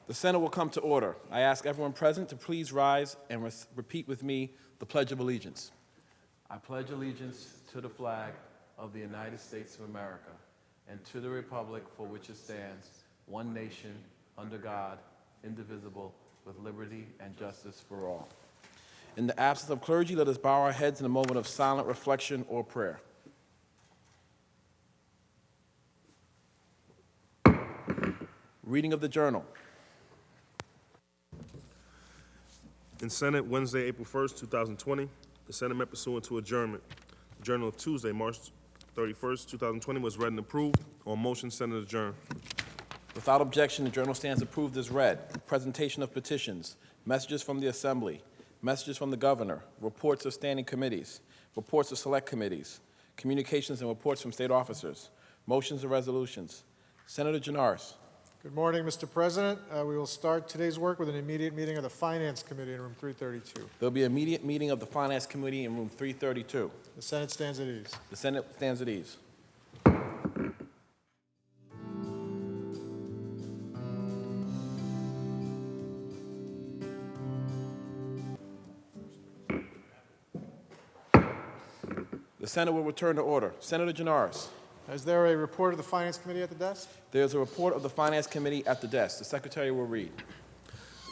The Senate will come to order. I ask everyone present to please rise and repeat with me the Pledge of Allegiance. I pledge allegiance to the flag of the United States of America and to the republic for which it stands, one nation, under God, indivisible, with liberty and justice for all. In the absence of clergy, let us bow our heads in a moment of silent reflection or prayer. Reading of the Journal. In Senate, Wednesday, April 1st, 2020, the Senate met pursuant to adjournment. The Journal of Tuesday, March 31st, 2020 was read and approved. On motion, Senate adjourned. Without objection, the Journal stands approved as read. Presentation of petitions, messages from the Assembly, messages from the Governor, reports of standing committees, reports of select committees, communications and reports from state officers, motions and resolutions. Senator Janoris. Good morning, Mr. President. We will start today's work with an immediate meeting of the Finance Committee in room 332. There will be an immediate meeting of the Finance Committee in room 332. The Senate stands at ease. The Senate stands at ease. The Senate will return to order. Senator Janoris. Is there a report of the Finance Committee at the desk? There is a report of the Finance Committee at the desk. The Secretary will read.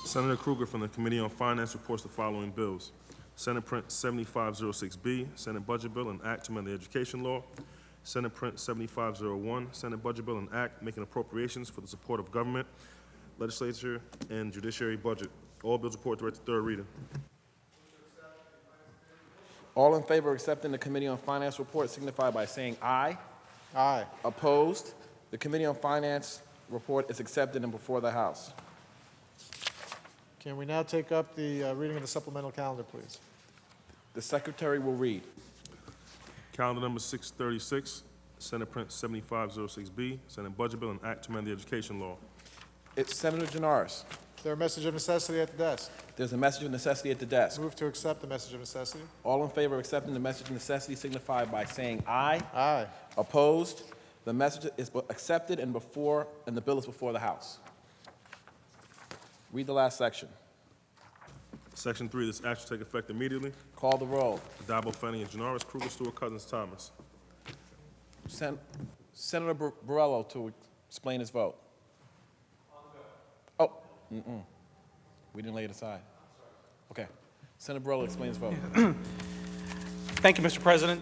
Senator Krueger from the Committee on Finance reports the following bills. Senate Print 7506B, Senate Budget Bill and Act to amend the Education Law. Senate Print 7501, Senate Budget Bill and Act making appropriations for the support of government, legislature, and judiciary budget. All bills report to third reader. All in favor of accepting the Committee on Finance report signify by saying aye. Aye. Opposed? The Committee on Finance report is accepted and before the House. Can we now take up the reading of the supplemental calendar, please? The Secretary will read. Calendar number 636, Senate Print 7506B, Senate Budget Bill and Act to amend the Education Law. It's Senator Janoris. Is there a message of necessity at the desk? There's a message of necessity at the desk. Move to accept the message of necessity. All in favor of accepting the message of necessity signify by saying aye. Aye. Opposed? The message is accepted and the bill is before the House. Read the last section. Section 3, this act will take effect immediately. Call the roll. Addabbo, Fanning, and Janoris, Krueger, Stewart, Cousins, Thomas. Senator Borrello to explain his vote. Oh, we didn't lay it aside. Okay. Senator Borrello explains vote. Thank you, Mr. President.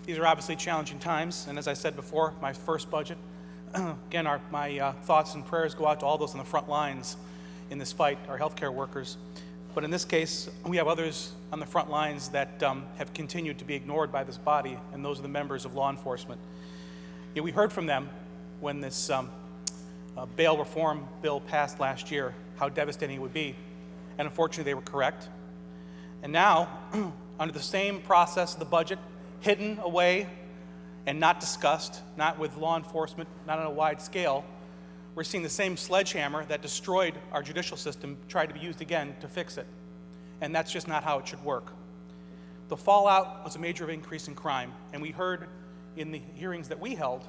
These are obviously challenging times, and as I said before, my first budget. Again, my thoughts and prayers go out to all those on the front lines in this fight, our healthcare workers. But in this case, we have others on the front lines that have continued to be ignored by this body, and those are the members of law enforcement. We heard from them when this bail reform bill passed last year, how devastating it would be, and unfortunately they were correct. And now, under the same process of the budget, hidden away and not discussed, not with law enforcement, not on a wide scale, we're seeing the same sledgehammer that destroyed our judicial system try to be used again to fix it. And that's just not how it should work. The fallout was a major increase in crime, and we heard in the hearings that we held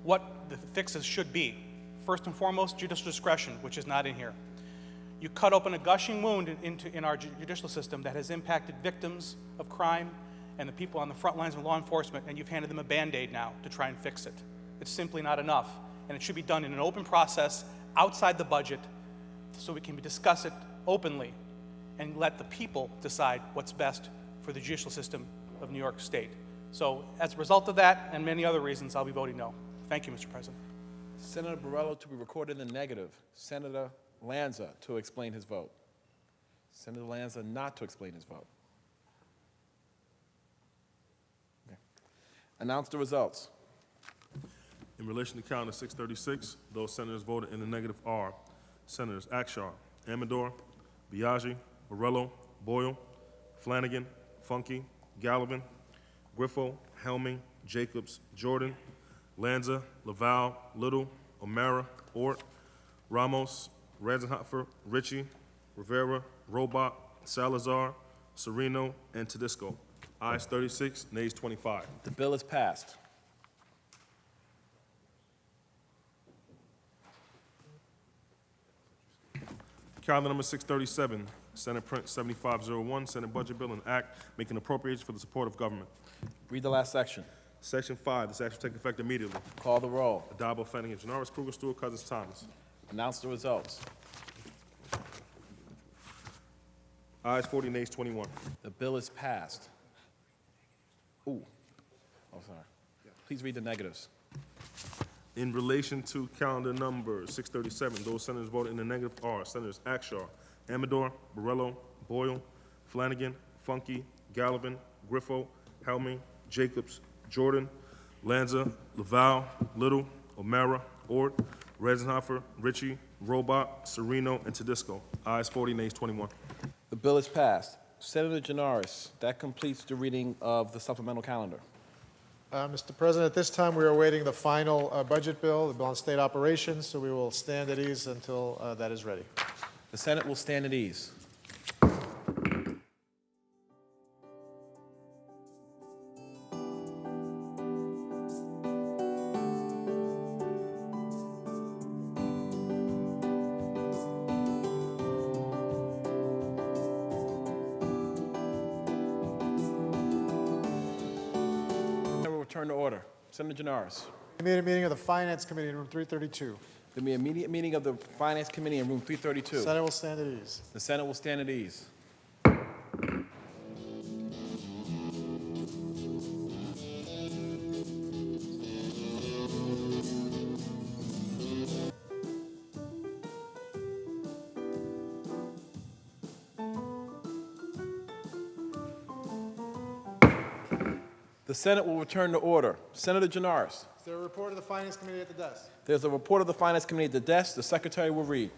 what the fixes should be. First and foremost, judicial discretion, which is not in here. You cut open a gushing wound in our judicial system that has impacted victims of crime and the people on the front lines of law enforcement, and you've handed them a Band-Aid now to try and fix it. It's simply not enough, and it should be done in an open process outside the budget so we can discuss it openly and let the people decide what's best for the judicial system of New York State. So as a result of that and many other reasons, I'll be voting no. Thank you, Mr. President. Senator Borrello to be recorded in the negative. Senator Lanza to explain his vote. Senator Lanza not to explain his vote. Okay. Announce the results. In relation to calendar 636, those senators voted in the negative are Senators Akshar, Amador, Biaggi, Borrello, Boyle, Flanagan, Funke, Gallivan, Griffo, Helming, Jacobs, Jordan, Lanza, Laval, Little, O'Mara, Ort, Ramos, Ranzenhofer, Ritchie, Rivera, Robach, Salazar, Sereno, and Tedisco. Ayes 36, nays 25. The bill is passed. Calendar number 637, Senate Print 7501, Senate Budget Bill and Act making appropriations for the support of government. Read the last section. Section 5, this act will take effect immediately. Call the roll. Addabbo, Flanagan, Janoris, Kruger, Stewart, Cousins, Thomas. Announce the results. Ayes 40, nays 21. The bill is passed. Ooh. Oh, sorry. Please read the negatives. In relation to calendar number 637, those senators voted in the negative are Senators Akshar, Amador, Borello, Boyle, Flanagan, Funky, Gallivan, Griffo, Helming, Jacobs, Jordan, Lanza, Laval, Little, O'Mara, Ort, Redenhofer, Ritchie, Robot, Sereno, and Tedisco. Ayes 40, nays 21. The bill is passed. Senator Janoris, that completes the reading of the supplemental calendar. Mr. President, at this time, we are awaiting the final budget bill, the bill on state operations, so we will stand at ease until that is ready. The Senate will stand at ease. Return to order. Senator Janoris. Immediate meeting of the Finance Committee in room 332. There'll be an immediate meeting of the Finance Committee in room 332. Senate will stand at ease. The Senate will stand at ease. The Senate will return to order. Senator Janoris. Is there a report of the Finance Committee at the desk? There's a report of the Finance Committee at the desk. The Secretary will read.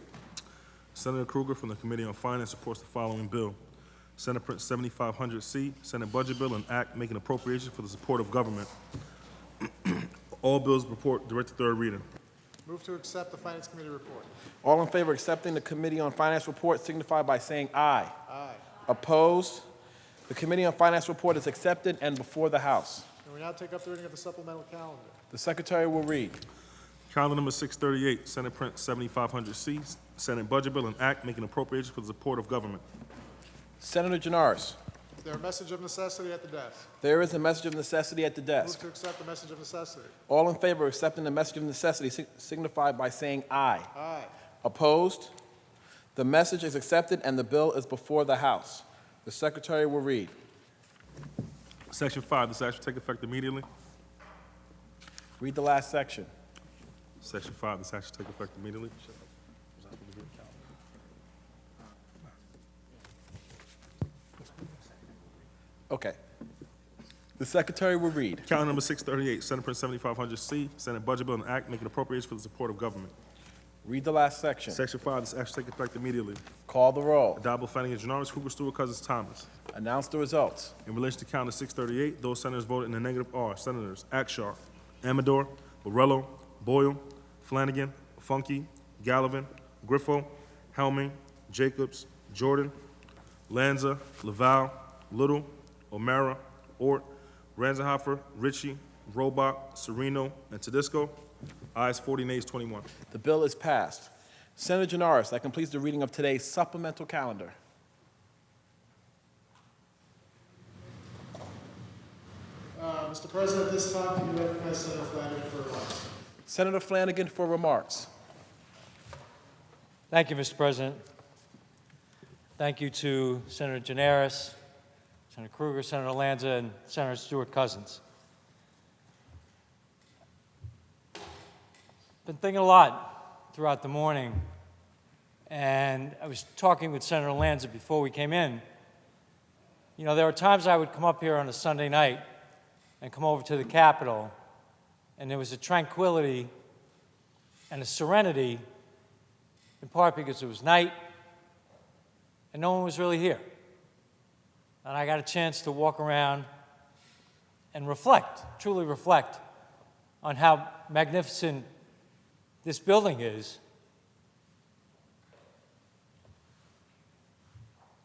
Senator Kruger from the Committee on Finance supports the following bill. Senate Print 7500C, Senate Budget Bill and Act making appropriations for the support of government. All bills report direct to third reading. Move to accept the Finance Committee report. All in favor of accepting the Committee on Finance report signify by saying aye. Aye. Opposed? The Committee on Finance report is accepted and before the House. And we now take up the reading of the supplemental calendar. The Secretary will read. Calendar number 638, Senate Print 7500C, Senate Budget Bill and Act making appropriations for the support of government. Senator Janoris. Is there a message of necessity at the desk? There is a message of necessity at the Move desk. to accept the message of necessity. All in favor of accepting the message of necessity signify by saying aye. Aye. Opposed? The message is accepted and the bill is before the House. The Secretary will read. Section 5, this act will take effect immediately. Read the last section. Section 5, this act will take effect immediately. Okay. The Secretary will read. Calendar number 638, Senate Print 7500C, Senate Budget Bill and Act making appropriations for the support of government. Read the last section. Section 5, this act will take effect immediately. Call the roll. Addabbo, Flanagan, Janoris, Kruger, Stewart, Cousins, Thomas. Announce the results. In relation to calendar 638, those senators voted in the negative are Senators Akshar, Amador, Borello, Boyle, Flanagan, Funky, Gallivan, Griffo, Helming, Jacobs, Jordan, Lanza, Laval, Little, O'Mara, Ort, Ranzenhofer, Ritchie, Robot, Sereno, and Tedisco. Ayes 40, nays 21. The bill is passed. Senator Janoris, that completes the reading of today's supplemental calendar. Mr. President, at this time, can you recognize Senator Flanagan for remarks? Senator Flanagan for remarks. Thank you, Mr. President. Thank you to Senator Janoris, Senator Kruger, Senator Lanza, and Senator Stewart Cousins. Been thinking a lot throughout the morning, and I was talking with Senator Lanza before we came in. You know, there were times I would come up here on a Sunday night and come over to the Capitol, and there was a tranquility and a serenity, in part because it was night and no one was really here. And I got a chance to walk around and reflect, truly reflect, on how magnificent this building is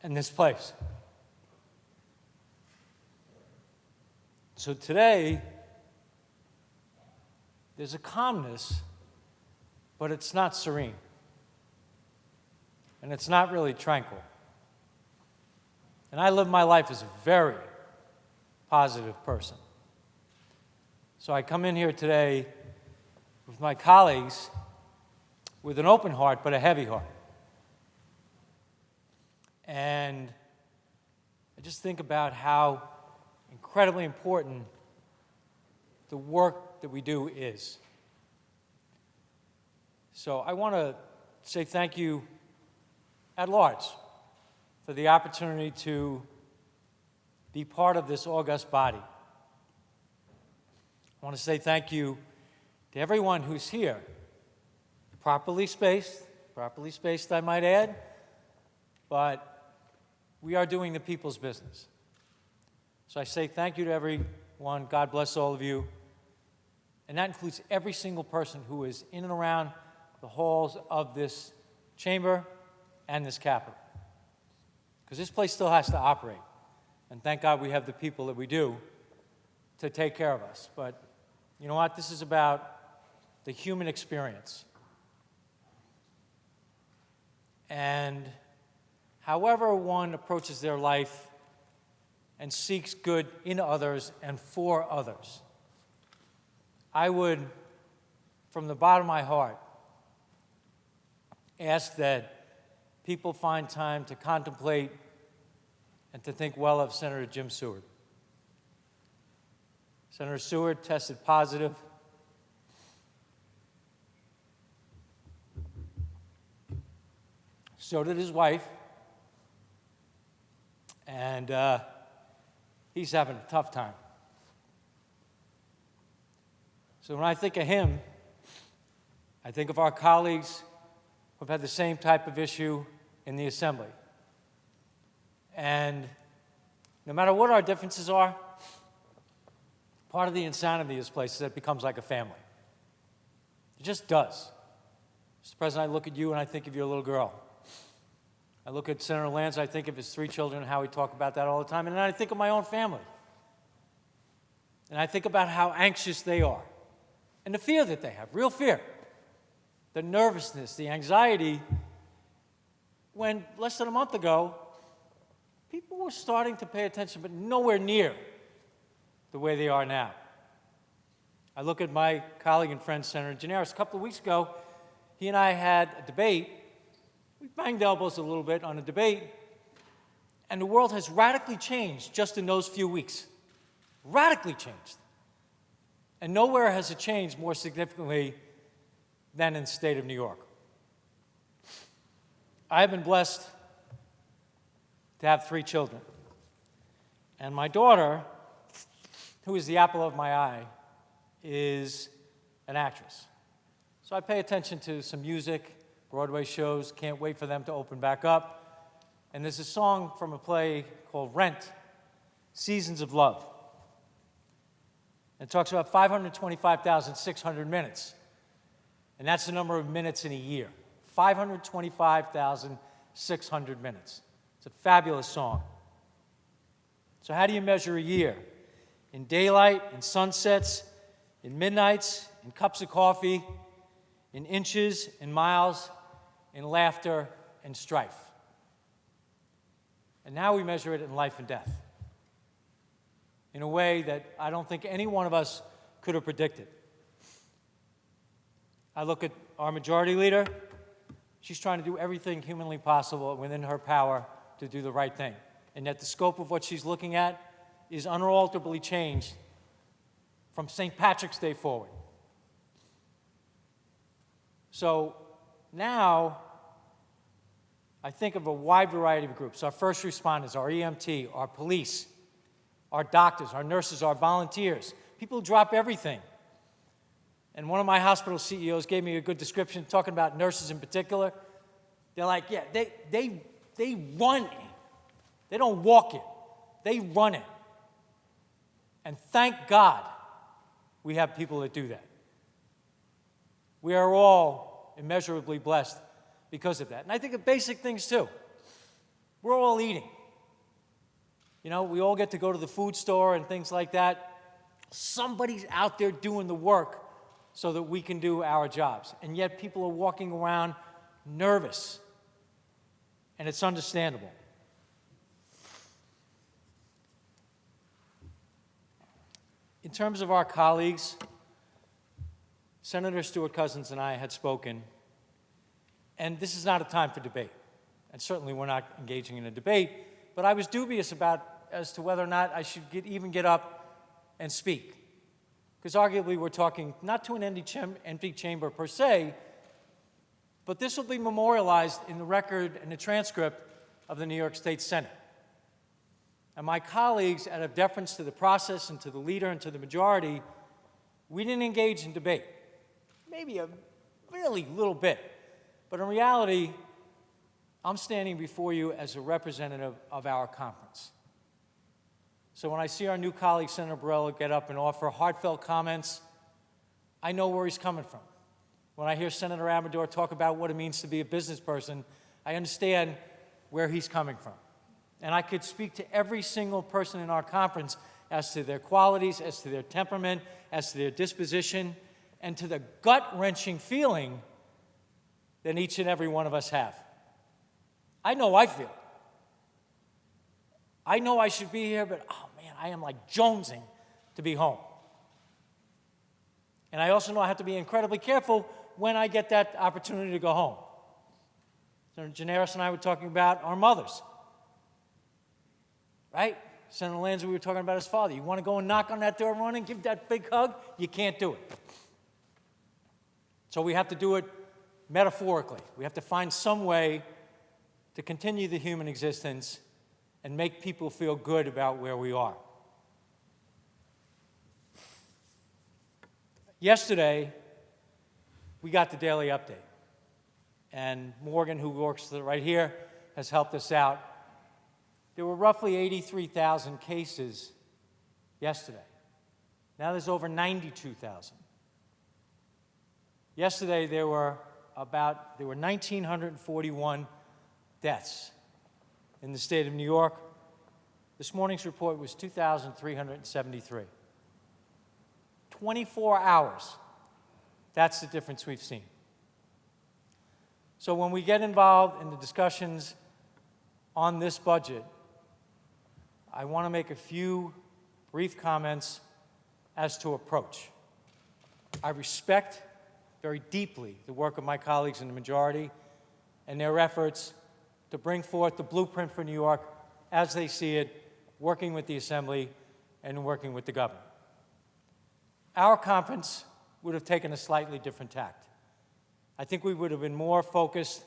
and this place. So today, there's a calmness, but it's not serene. and it's not really tranquil. And I live my life as a very positive person. So I come in here today with my colleagues with an open heart but a heavy heart. And I just think about how incredibly important the work that we do is. So I want to say thank you at large for the opportunity to be part of this august body. I want to say thank you to everyone who's here, properly spaced I might add, but we are doing the people's business. So I say thank you to everyone, God bless all of you, and that includes every single person who is in and around the halls of this chamber and this Capitol. Because this place still has to operate. And thank God we have the people that we do to take care of us. But you know what? This is about the human experience. And however one approaches their life and seeks good in others and for others, I would, from the bottom of my heart, ask that people find time to contemplate and to think well of Senator Jim Seward. Senator Seward tested positive. So did his wife. And he's having a tough time. So when I think of him, I think of our colleagues who've had the same type of issue in the Assembly. And no matter what our differences are, part of the insanity of this place is that it becomes like a family. It just does. Mr. President, I look at you and I think of your little girl. I look at Senator Lanza, I think of his 3 children and how we talk about that all the time. And then I think of my own family. And I think about how anxious they are. And the fear that they have, real fear. The nervousness, the anxiety. When less than a month ago, people were starting to pay attention, but nowhere near the way they are now. I look at my colleague and friend, Senator Gianaris. A couple of weeks ago, he and I had a debate. We banged elbows a little bit on a debate, and the world has radically changed just in those few weeks. Radically changed. And nowhere has it changed more significantly than in the state of New York. I have been blessed to have 3 children. And my daughter, who is the apple of my eye, is an actress. So I pay attention to some music, Broadway shows, can't wait for them to open back up. And there's a song from a play called Rent, Seasons of Love. It talks about 525,600 minutes. And that's the number of minutes in a year. 525,600 minutes. It's a fabulous song. So how do you measure a year? In daylight, in sunsets, in midnights, in cups of coffee, in inches, in miles, in laughter and strife. And now we measure it in life and death in a way that I don't think any one of us could have predicted. I look at our majority leader. She's trying to do everything humanly possible within her power to do the right thing. And yet the scope of what she's looking at is unalterably changed from St. Patrick's Day forward. So now I think of a wide variety of groups: our first responders, our EMT, our police, our doctors, our nurses, our volunteers, people who drop everything. And one of my hospital CEOs gave me a good description, talking about nurses in particular. They're like, yeah, they run it. They don't walk it. They run it. And thank God we have people that do that. We are all immeasurably blessed because of that. And I think of basic things too. We're all eating. You know, we all get to go to the food store and things like that. Somebody's out there doing the work so that we can do our jobs. And yet people are walking around nervous. and it's understandable. In terms of our colleagues, Senator Stuart Cousins and I had spoken, and this is not a time for debate. And certainly we're not engaging in a debate, but I was dubious as to whether or not I should even get up and speak. Because arguably we're talking not to an empty chamber per se, but this will be memorialized in the record and the transcript of the New York State Senate. And my colleagues, out of deference to the process and to the leader and to the majority, we didn't engage in debate. Maybe a really little bit. But in reality, I'm standing before you as a representative of our conference. So when I see our new colleague, Senator Borrello, get up and offer heartfelt comments, I know where he's coming from. When I hear Senator Amador talk about what it means to be a business person, I understand where he's coming from. And I could speak to every single person in our conference as to their qualities, as to their temperament, as to their disposition, and to the gut-wrenching feeling that each and every one of us have. I know I feel. I know I should be here, but oh man, I am like jonesing to be home. And I also know I have to be incredibly careful when I get that opportunity to go home. Senator Gianaris and I were talking about our mothers, right? Senator Lanza, we were talking about his father. You want to go and knock on that door, run and give that big hug? You can't do it. So we have to do it metaphorically. We have to find some way to continue the human existence and make people feel good about where we are. Yesterday, we got the daily update. And Morgan, who works right here, has helped us out. There were roughly 83,000 cases yesterday. Now there's over 92,000. Yesterday, there were 1,941 deaths in the state of New York. This morning's report was 2,373. 24 hours. That's the difference we've seen. So when we get involved in the discussions on this budget, I want to make a few brief comments as to approach. I respect very deeply the work of my colleagues in the majority and their efforts to bring forth the blueprint for New York as they see it, working with the Assembly and working with the governor. Our conference would have taken a slightly different tact. I think we would have been more focused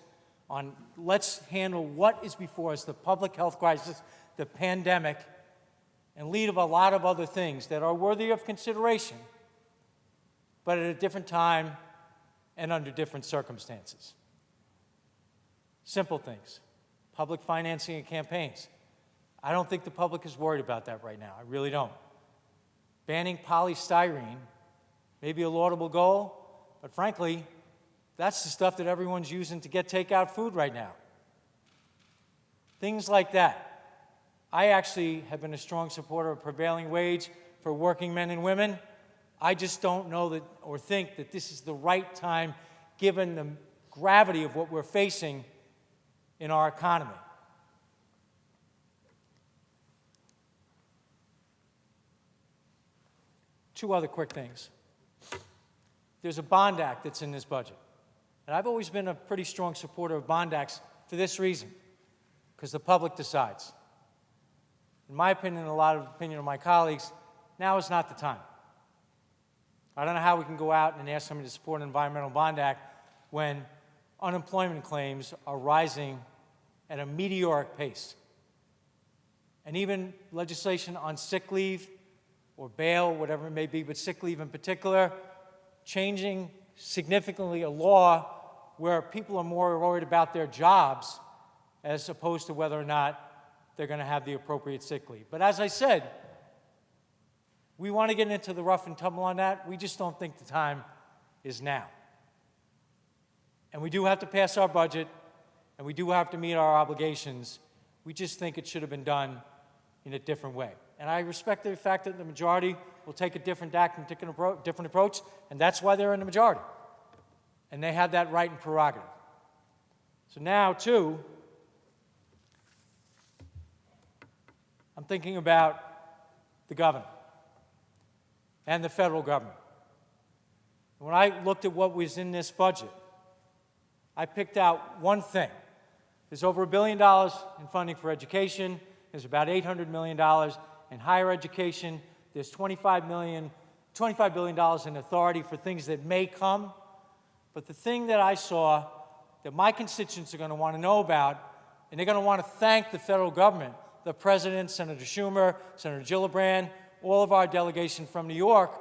on let's handle what is before us, the public health crisis, the pandemic, and leave a lot of other things that are worthy of consideration, but at a different time and under different circumstances. Simple things. Public financing of campaigns. I don't think the public is worried about that right now. I really don't. Banning polystyrene may be a laudable goal, but frankly, that's the stuff that everyone's using to get takeout food right now. Things like that. I actually have been a strong supporter of prevailing wage for working men and women. I just don't know that or think that this is the right time given the gravity of what we're facing in our economy. Two other quick things. There's a bond act that's in this budget. And I've always been a pretty strong supporter of bond acts for this reason, because the public decides. In my opinion, and a lot of the opinion of my colleagues, now is not the time. I don't know how we can go out and ask somebody to support an environmental bond act when unemployment claims are rising at a meteoric pace. And even legislation on sick leave or bail, whatever it may be, but sick leave in particular, changing significantly a law where people are more worried about their jobs as opposed to whether or not they're going to have the appropriate sick leave. But as I said, we want to get into the rough and tumble on that. We just don't think the time is now. And we do have to pass our budget, and we do have to meet our obligations. We just think it should have been done in a different way. And I respect the fact that the majority will take a different act and different approach, and that's why they're in the majority. And they have that right and prerogative. So now, too, I'm thinking about the governor and the federal government. When I looked at what was in this budget, I picked out one thing. There's over $1 billion in funding for education. There's about $800 million in higher education. There's $25 billion in authority for things that may come. But the thing that I saw that my constituents are going to want to know about, and they're going to want to thank the federal government, the President, Senator Schumer, Senator Gillibrand, all of our delegation from New York,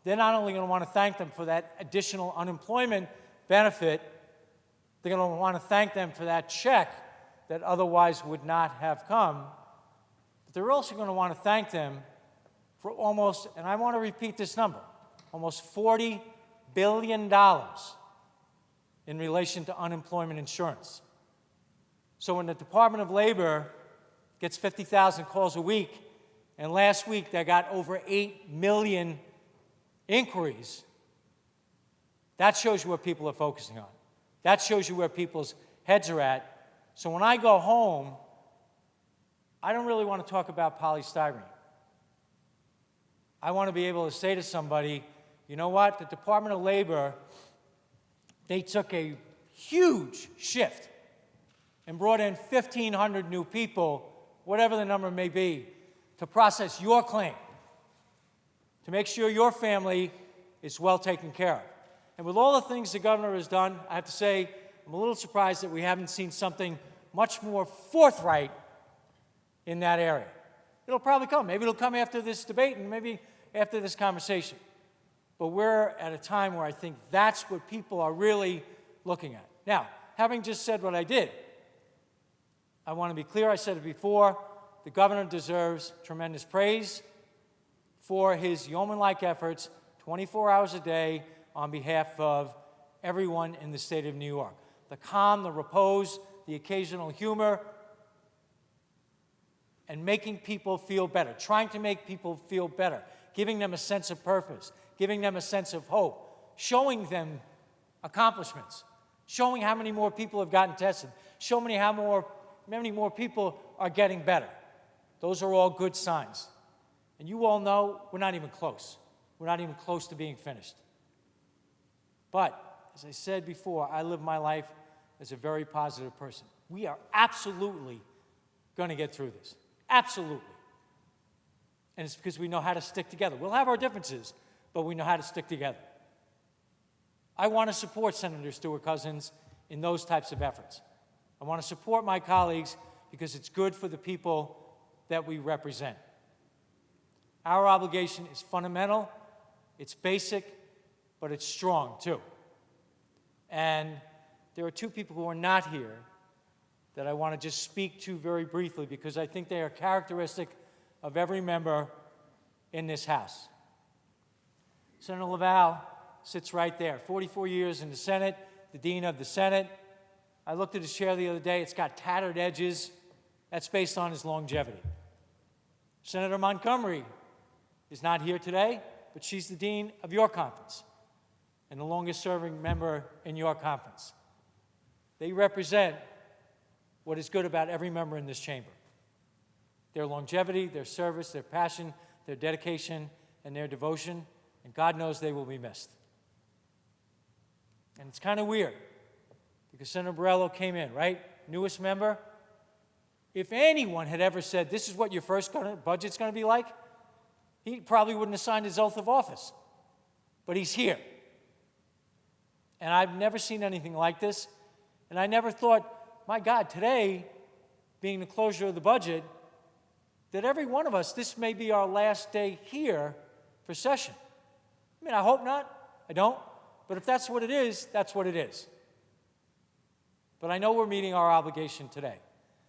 they're not only going to want to thank them for that additional unemployment benefit, they're going to want to thank them for that check that otherwise would not have come. But they're also going to want to thank them for almost, and I want to repeat this number, almost $40 billion in relation to unemployment insurance. So when the Department of Labor gets 50,000 calls a week, and last week they got over 8 million inquiries, that shows you what people are focusing on. That shows you where people's heads are at. So when I go home, I don't really want to talk about polystyrene. I want to be able to say to somebody, you know what, the Department of Labor, they took a huge shift and brought in 1,500 new people, whatever the number may be, to process your claim, to make sure your family is well taken care of. And with all the things the governor has done, I have to say, I'm a little surprised that we haven't seen something much more forthright in that area. It'll probably come. Maybe it'll come after this debate and maybe after this conversation. But we're at a time where I think that's what people are really looking at. Now, having just said what I did, I want to be clear, I said it before, the governor deserves tremendous praise for his yeoman-like efforts 24 hours a day on behalf of everyone in the state of New York. The calm, the repose, the occasional humor, and making people feel better, trying to make people feel better, giving them a sense of purpose, giving them a sense of hope, showing them accomplishments, showing how many more people have gotten tested, showing how many more people are getting better. Those are all good signs. And you all know we're not even close. We're not even close to being finished. But, as I said before, I live my life as a very positive person. We are absolutely going to get through this. Absolutely. And it's because we know how to stick together. We'll have our differences, but we know how to stick together. I want to support Senator Stewart Cousins in those types of efforts. I want to support my colleagues because it's good for the people that we represent. Our obligation is fundamental, it's basic, but it's strong too. And there are two people who are not here that I want to just speak to very briefly because I think they are characteristic of every member in this House. Senator LaValle sits right there, 44 years in the Senate, the Dean of the Senate. I looked at his chair the other day, it's got tattered edges. That's based on his longevity. Senator Montgomery is not here today, but she's the Dean of your conference and the longest serving member in your conference. They represent what is good about every member in this chamber. Their longevity, their service, their passion, their dedication, and their devotion, and God knows they will be missed. And it's kind of weird because Senator Borrello came in, right? Newest member. If anyone had ever said, this is what your first budget's going to be like, he probably wouldn't have signed his oath of office. But he's here. And I've never seen anything like this. And I never thought, my God, today, being the closure of the budget, that every one of us, this may be our last day here for session. I mean, I hope not. I don't. But if that's what it is, that's what it is. But I know we're meeting our obligation today.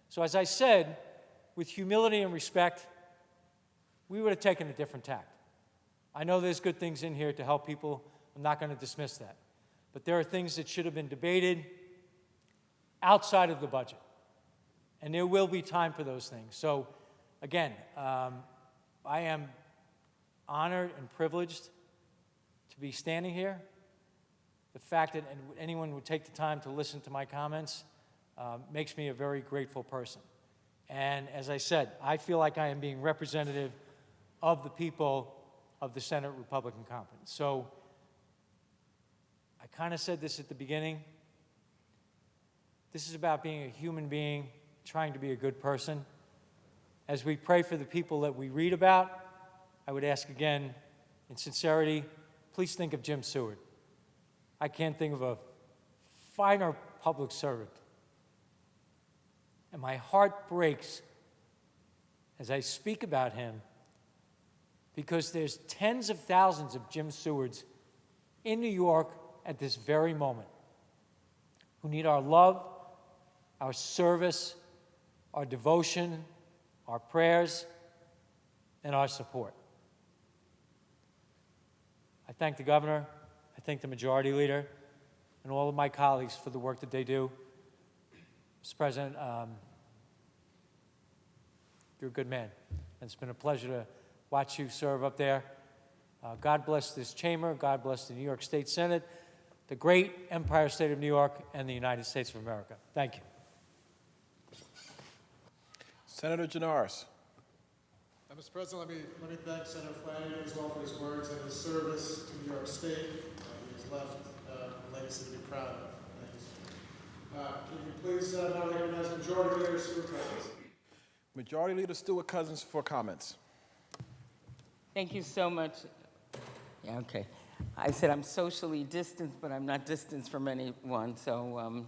So as I said, with humility and respect, we would have taken a different tack. I know there's good things in here to help people. I'm not going to dismiss that. But there are things that should have been debated outside of the budget. And there will be time for those things. So, again, I am honored and privileged to be standing here. The fact that anyone would take the time to listen to my comments makes me a very grateful person. And as I said, I feel like I am being representative of the people of the Senate Republican Conference. So I kind of said this at the beginning. This is about being a human being, trying to be a good person. As we pray for the people that we read about, I would ask again, in sincerity, please think of Jim Seward. I can't think of a finer public servant. And my heart breaks as I speak about him, because there's tens of thousands of Jim Sewards in New York at this very moment who need our love, our service, our devotion, our prayers, and our support. I thank the governor, I thank the majority leader, and all of my colleagues for the work that they do. Mr. President, you're a good man, and it's been a pleasure to watch you serve up there. God bless this chamber, God bless the New York State Senate, the great Empire State of New York, and the United States of America. Thank you. Senator Janoris. Mr. President, let me thank Senator Flanagan as well for his words and his service to New York State. He has left a legacy to be proud of. Can you please now recognize Majority Leader Stewart Cousins? Majority Leader Stewart Cousins for comments. Thank you so much. Yeah, okay. I said I'm socially distanced, but I'm not distanced from anyone, so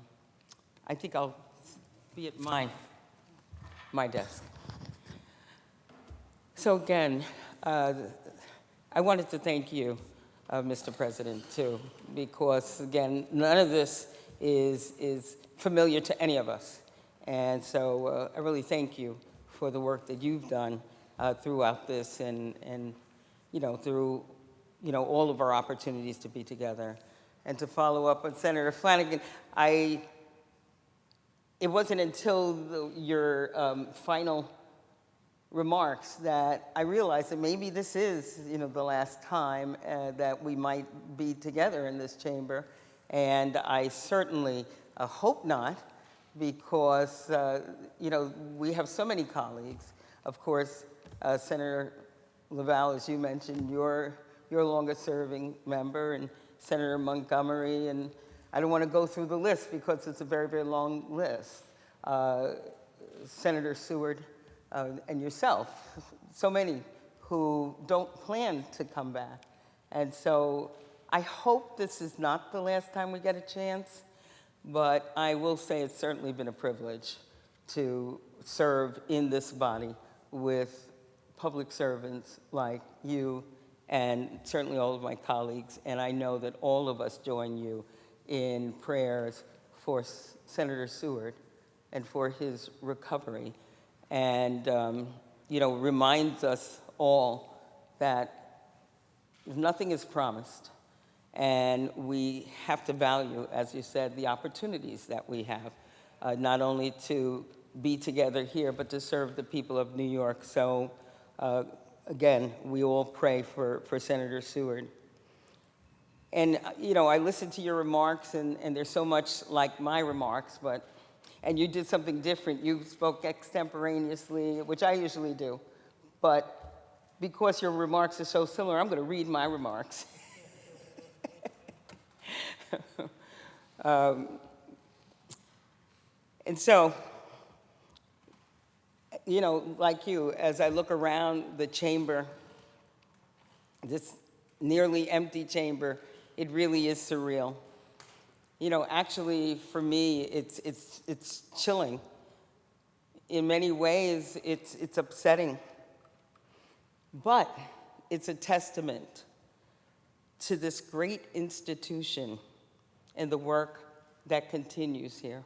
I think I'll be at my desk. So again, I wanted to thank you, Mr. President, too, because again, none of this is familiar to any of us. And so I really thank you for the work that you've done throughout this and through, all of our opportunities to be together. And to follow up on Senator Flanagan, it wasn't until your final remarks that I realized that maybe this is, the last time that we might be together in this chamber. And I certainly hope not, because, we have so many colleagues. Of course, Senator Laval, as you mentioned, you're your longest serving member, and Senator Montgomery, and I don't want to go through the list because it's a very, very long list. Senator Seward and yourself, so many who don't plan to come back. And so I hope this is not the last time we get a chance, but I will say it's certainly been a privilege to serve in this body with public servants like you and certainly all of my colleagues, and I know that all of us join you in prayers for Senator Seward and for his recovery, and reminds us all that nothing is promised, and we have to value, as you said, the opportunities that we have, not only to be together here, but to serve the people of New York. So again, we all pray for Senator Seward. And, I listened to your remarks, and there's so much like my remarks, and you did something different. You spoke extemporaneously, which I usually do. But because your remarks are so similar, I'm going to read my remarks. And so, like you, as I look around the chamber, this nearly empty chamber, it really is surreal. Actually, for me, it's chilling. In many ways, it's upsetting. But it's a testament to this great institution and the work that continues here.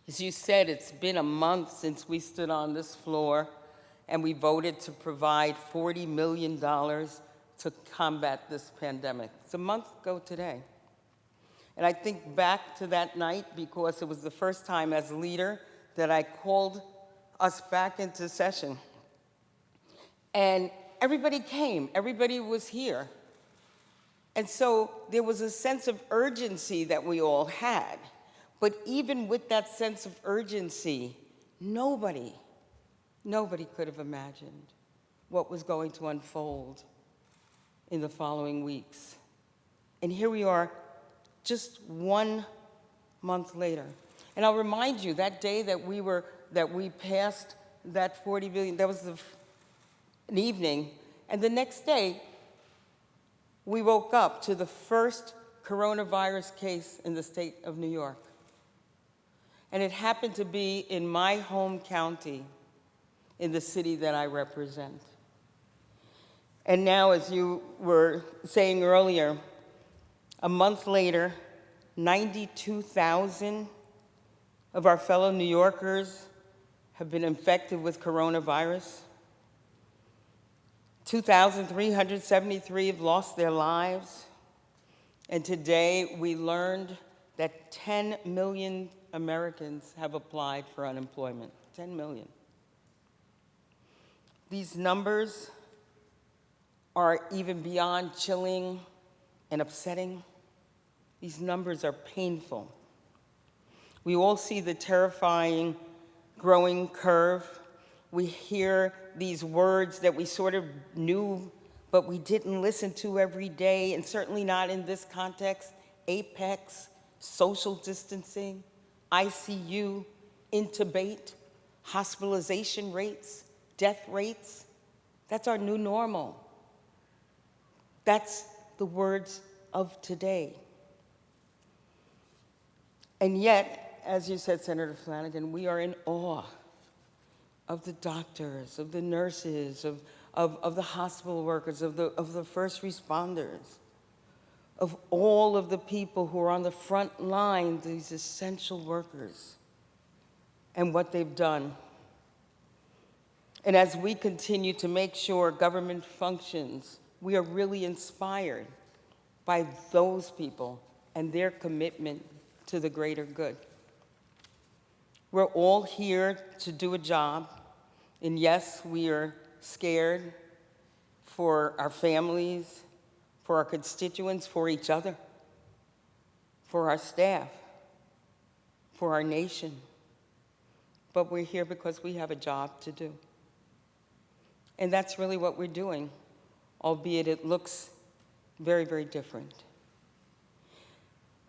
As you said, it's been a month since we stood on this floor and we voted to provide $40 million to combat this pandemic. It's a month ago today. And I think back to that night because it was the first time as leader that I called us back into session. And everybody came, everybody was here. And so there was a sense of urgency that we all had. But even with that sense of urgency, nobody could have imagined what was going to unfold in the following weeks. And here we are, just 1 month later. And I'll remind you, that day that we passed that 40 billion, that was an evening, and the next day, we woke up to the first coronavirus case in the state of New York. And it happened to be in my home county, in the city that I represent. And now, as you were saying earlier, a month later, 92,000 of our fellow New Yorkers have been infected with coronavirus. 2,373 have lost their lives. And today we learned that 10 million Americans have applied for unemployment. 10 million. These numbers are even beyond chilling and upsetting. These numbers are painful. We all see the terrifying growing curve. We hear these words that we sort of knew, but we didn't listen to every day, and certainly not in this context: APEX, social distancing, ICU, intubate, hospitalization rates, death rates. That's our new normal. That's the words of today. And yet, as you said, Senator Flanagan, we are in awe of the doctors, of the nurses, of the hospital workers, of the first responders, of all of the people who are on the front line, these essential workers, and what they've done. And as we continue to make sure government functions, we are really inspired by those people and their commitment to the greater good. We're all here to do a job, and yes, we are scared for our families, for our constituents, for each other, for our staff, for our nation. But we're here because we have a job to do. And that's really what we're doing, albeit it looks very, very different.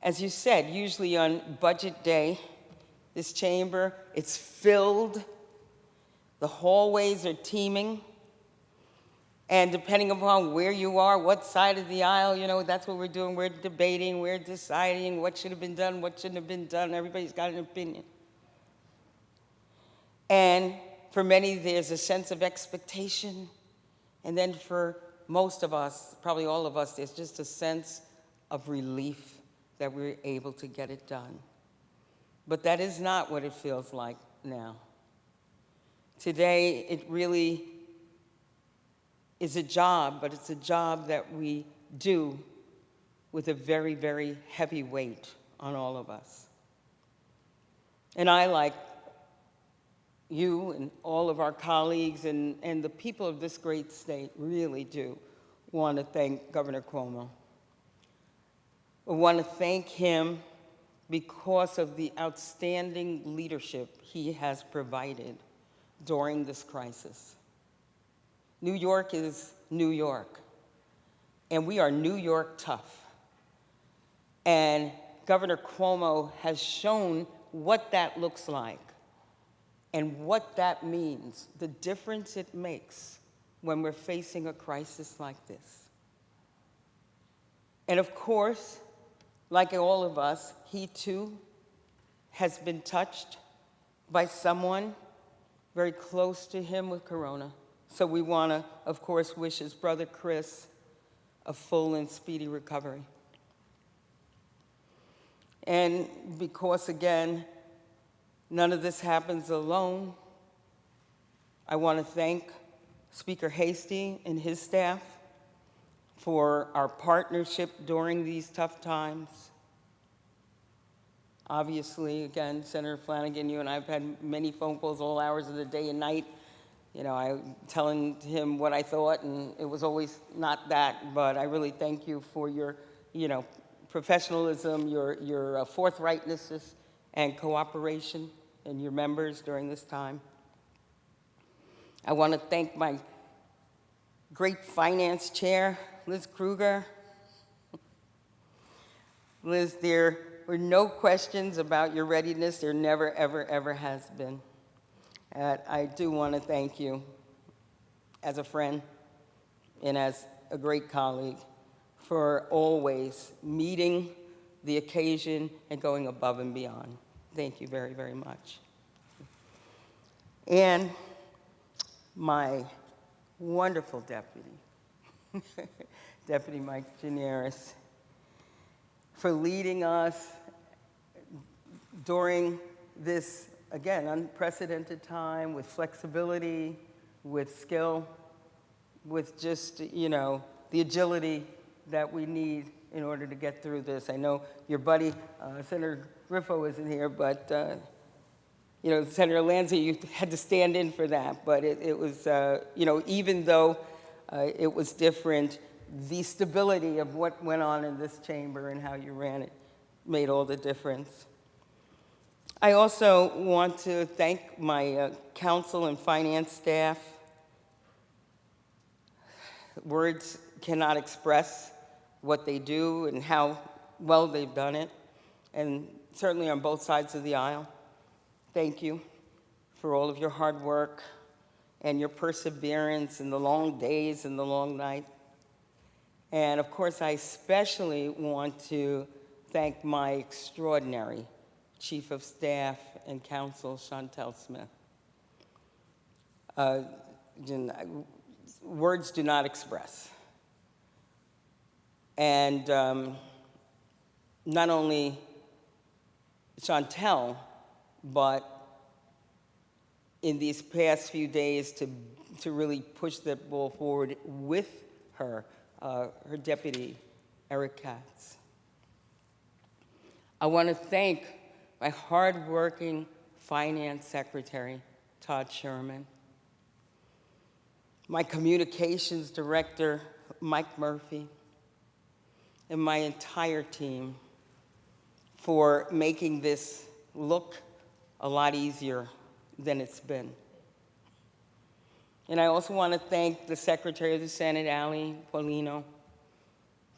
As you said, usually on budget day, this chamber, it's filled, the hallways are teeming, and depending upon where you are, what side of the aisle, that's what we're doing. We're debating, we're deciding what should have been done, what shouldn't have been done. Everybody's got an opinion. And for many, there's a sense of expectation. And then for most of us, probably all of us, there's just a sense of relief that we're able to get it done. But that is not what it feels like now. Today, it really is a job, but it's a job that we do with a very, very heavy weight on all of us. And I, like you and all of our colleagues and the people of this great state, really do want to thank Governor Cuomo. I want to thank him because of the outstanding leadership he has provided during this crisis. New York is New York, and we are New York tough. And Governor Cuomo has shown what that looks like and what that means, the difference it makes when we're facing a crisis like this. And of course, like all of us, he too has been touched by someone very close to him with corona. So we want to, of course, wish his brother Chris a full and speedy recovery. And because, again, none of this happens alone, I want to thank Speaker Hastie and his staff for our partnership during these tough times. Obviously, again, Senator Flanagan, you and I have had many phone calls all hours of the day and night. I telling him what I thought, and it was always not that, but I really thank you for your, professional, your forthrightness and cooperation and your members during this time. I want to thank my great finance chair, Liz Kruger. Liz, there were no questions about your readiness. There never, ever, ever has been. And I do want to thank you as a friend and as a great colleague for always meeting the occasion and going above and beyond. Thank you very, very much. And my wonderful deputy, Deputy Mike Gineris, for leading us during this, again, unprecedented time with flexibility, with skill, with just, the agility that we need in order to get through this. I know your buddy, Senator Griffo isn't here, but, Senator Lanza, you had to stand in for that. But it was, even though it was different, the stability of what went on in this chamber and how you ran it made all the difference. I also want to thank my council and finance staff. Words cannot express what they do and how well they've done it, and certainly on both sides of the aisle. Thank you for all of your hard work and your perseverance in the long days and the long night. And of course, I especially want to thank my extraordinary Chief of Staff and Counsel, Chantel Smith. Words do not express. And not only Chantel, but in these past few days to really push the ball forward with her, her deputy, Eric Katz. I want to thank my hardworking finance secretary, Todd Sherman, my communications director, Mike Murphy, and my entire team for making this look a lot easier than it's been. And I also want to thank the Secretary of the Senate, Ali Paulino,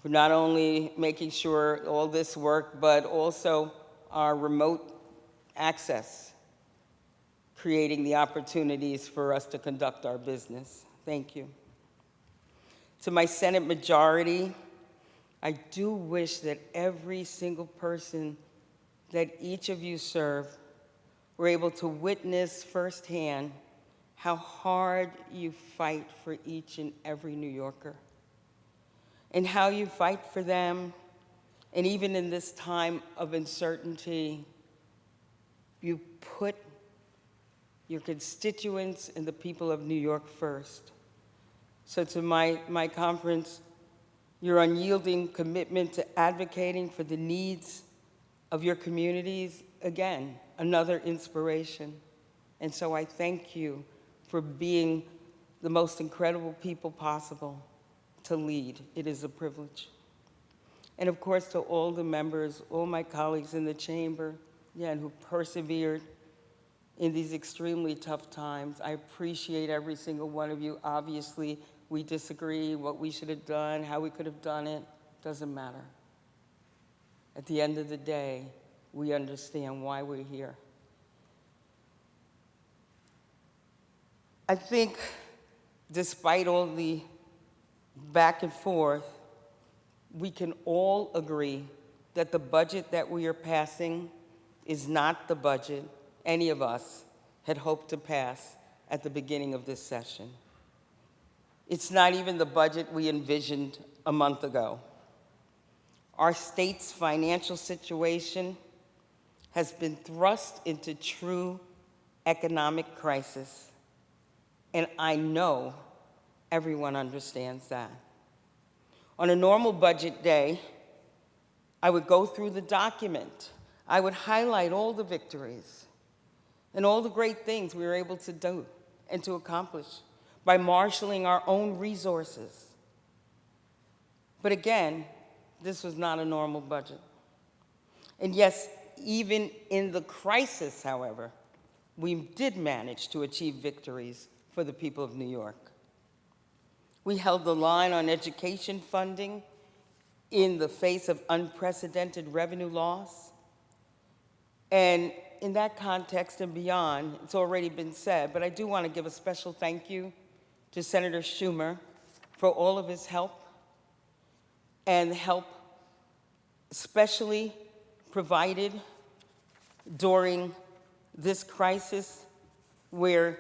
for not only making sure all this worked, but also our remote access, creating the opportunities for us to conduct our business. Thank you. To my Senate majority, I do wish that every single person that each of you serve were able to witness firsthand how hard you fight for each and every New Yorker, and how you fight for them, and even in this time of uncertainty, you put your constituents and the people of New York first. So to my conference, your unyielding commitment to advocating for the needs of your communities, again, another inspiration. And so I thank you for being the most incredible people possible to lead. It is a privilege. And of course, to all the members, all my colleagues in the chamber, again, who persevered in these extremely tough times. I appreciate every single one of you. Obviously, we disagree what we should have done, how we could have done it, doesn't matter. At the end of the day, we understand why we're here. I think despite all the back and forth, we can all agree that the budget that we are passing is not the budget any of us had hoped to pass at the beginning of this session. It's not even the budget we envisioned a month ago. Our state's financial situation has been thrust into true economic crisis, and I know everyone understands that. On a normal budget day, I would go through the document. I would highlight all the victories and all the great things we were able to do and to accomplish by marshaling our own resources. But again, this was not a normal budget. And yes, even in the crisis, however, we did manage to achieve victories for the people of New York. We held the line on education funding in the face of unprecedented revenue loss. And in that context and beyond, it's already been said, but I do want to give a special thank you to Senator Schumer for all of his help, and help especially provided during this crisis, where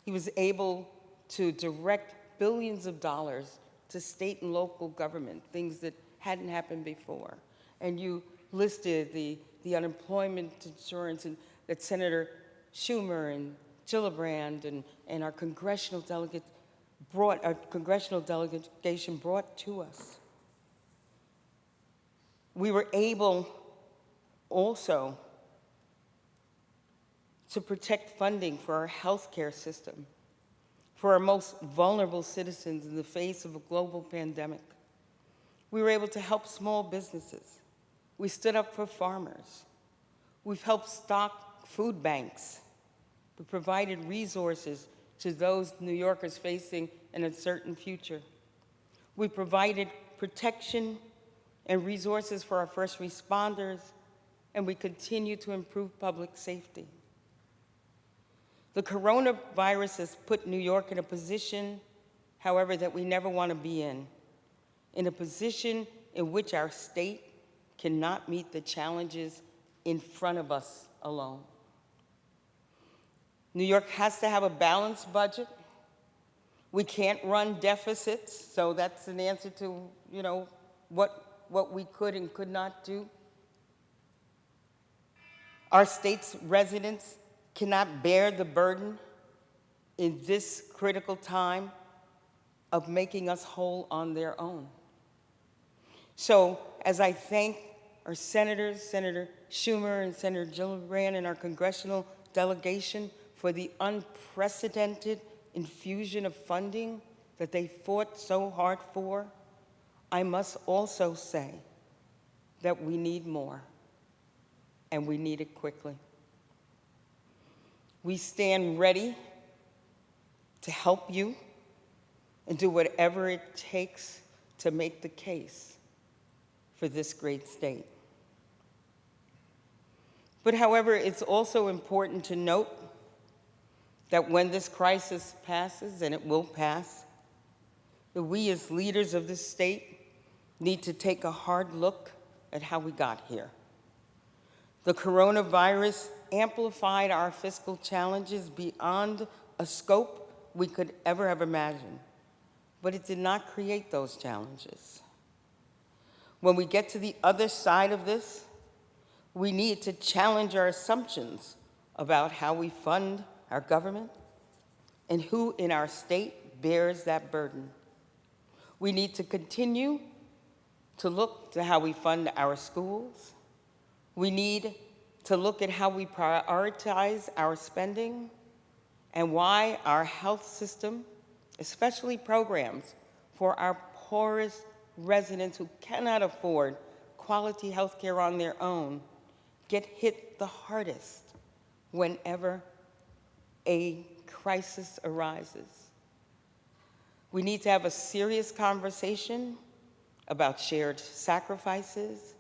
he was able to direct billions of dollars to state and local government, things that hadn't happened before. And you listed the unemployment insurance that Senator Schumer and Gillibrand and our congressional delegation brought to us. We were able also to protect funding for our healthcare system, for our most vulnerable citizens in the face of a global pandemic. We were able to help small businesses. We stood up for farmers. We've helped stock food banks. We provided resources to those New Yorkers facing an uncertain future. We provided protection and resources for our first responders, and we continue to improve public safety. The coronavirus has put New York in a position, however, that we never want to be in a position in which our state cannot meet the challenges in front of us alone. New York has to have a balanced budget. We can't run deficits, so that's an answer to, what we could and could not do. Our state's residents cannot bear the burden in this critical time of making us whole on their own. So as I thank our senators, Senator Schumer and Senator Gillibrand and our congressional delegation for the unprecedented infusion of funding that they fought so hard for, I must also say that we need more, and we need it quickly. We stand ready to help you and do whatever it takes to make the case for this great state. But however, it's also important to note that when this crisis passes, and it will pass, that we as leaders of this state need to take a hard look at how we got here. The coronavirus amplified our fiscal challenges beyond a scope we could ever have imagined, but it did not create those challenges. When we get to the other side of this, we need to challenge our assumptions about how we fund our government and who in our state bears that burden. We need to continue to look to how we fund our schools. We need to look at how we prioritize our spending and why our health system, especially programs for our poorest residents who cannot afford quality health care on their own, get hit the hardest whenever a crisis arises. We need to have a serious conversation about shared sacrifices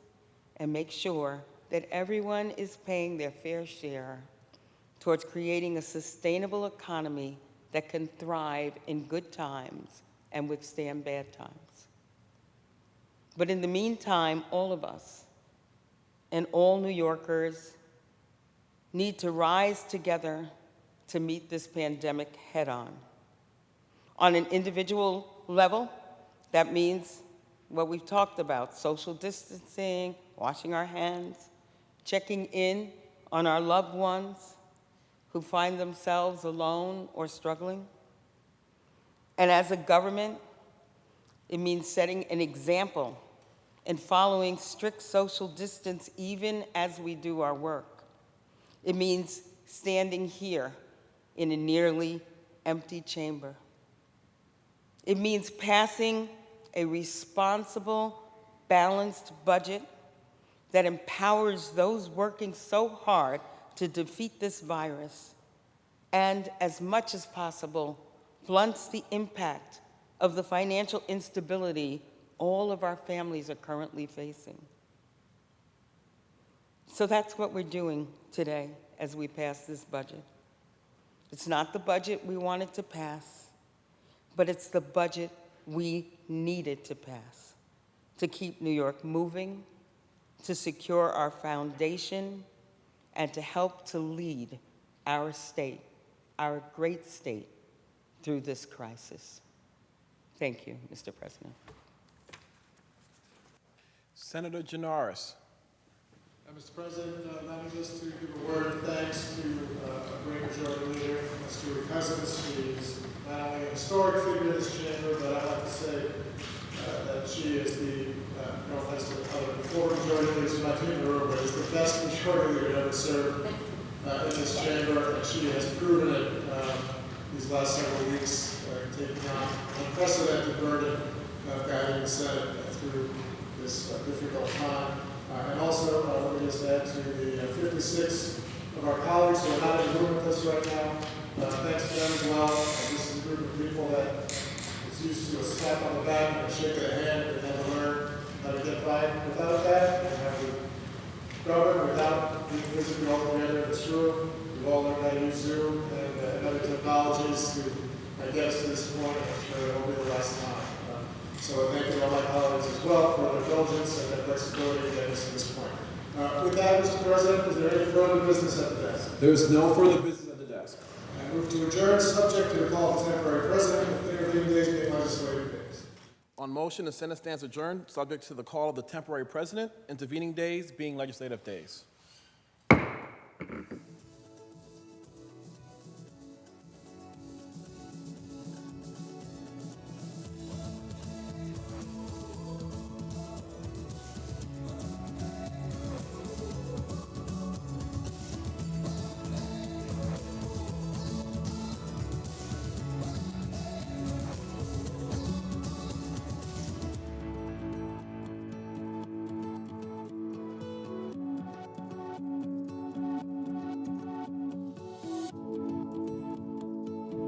and make sure that everyone is paying their fair share towards creating a sustainable economy that can thrive in good times and withstand bad times. But in the meantime, all of us and all New Yorkers need to rise together to meet this pandemic head-on. On an individual level, that means what we've talked about: social distancing, washing our hands, checking in on our loved ones who find themselves alone or struggling. And as a government, it means setting an example and following strict social distance even as we do our work. It means standing here in a nearly empty chamber. It means passing a responsible, balanced budget that empowers those working so hard to defeat this virus and, as much as possible, blunts the impact of the financial instability all of our families are currently facing. So that's what we're doing today as we pass this budget. It's not the budget we wanted to pass, but it's the budget we needed to pass to keep New York moving, to secure our foundation, and to help to lead our state, our great state, through this crisis. Thank you, Mr. President. Senator Janoris. Mr. President, allow me just to give a word of thanks to a great majority leader, Ms. Julie Cousins. She's not only a historic figure in this chamber, but I'd like to say that she is the, no offense to the other former majority leaders who might be in the room, but is the best majority leader ever served in this chamber, and she has proven it these last several weeks, taking on unprecedented burden of guiding the Senate through this difficult time. And also, let me just add to the 56 of our colleagues who are not in the room with us right now. Thanks to them as well. This is a group of people that is used to a slap on the back and a shake of the hand, and had to learn how to get by without that, and how to govern without being physically all together in this room. We've all learned how to use Zoom and other technologies to get us to this point, and I'm sure it won't be the last time. So thank you to all my colleagues as well for their diligence and their flexibility in getting us to this point. With that, Mr. President, is there any further business at the desk? There is no further business at the desk. I move to adjourn, subject to the call of the temporary president, with intervening days being legislative days. On motion, the Senate stands adjourned, subject to the call of the temporary president, intervening days being legislative days.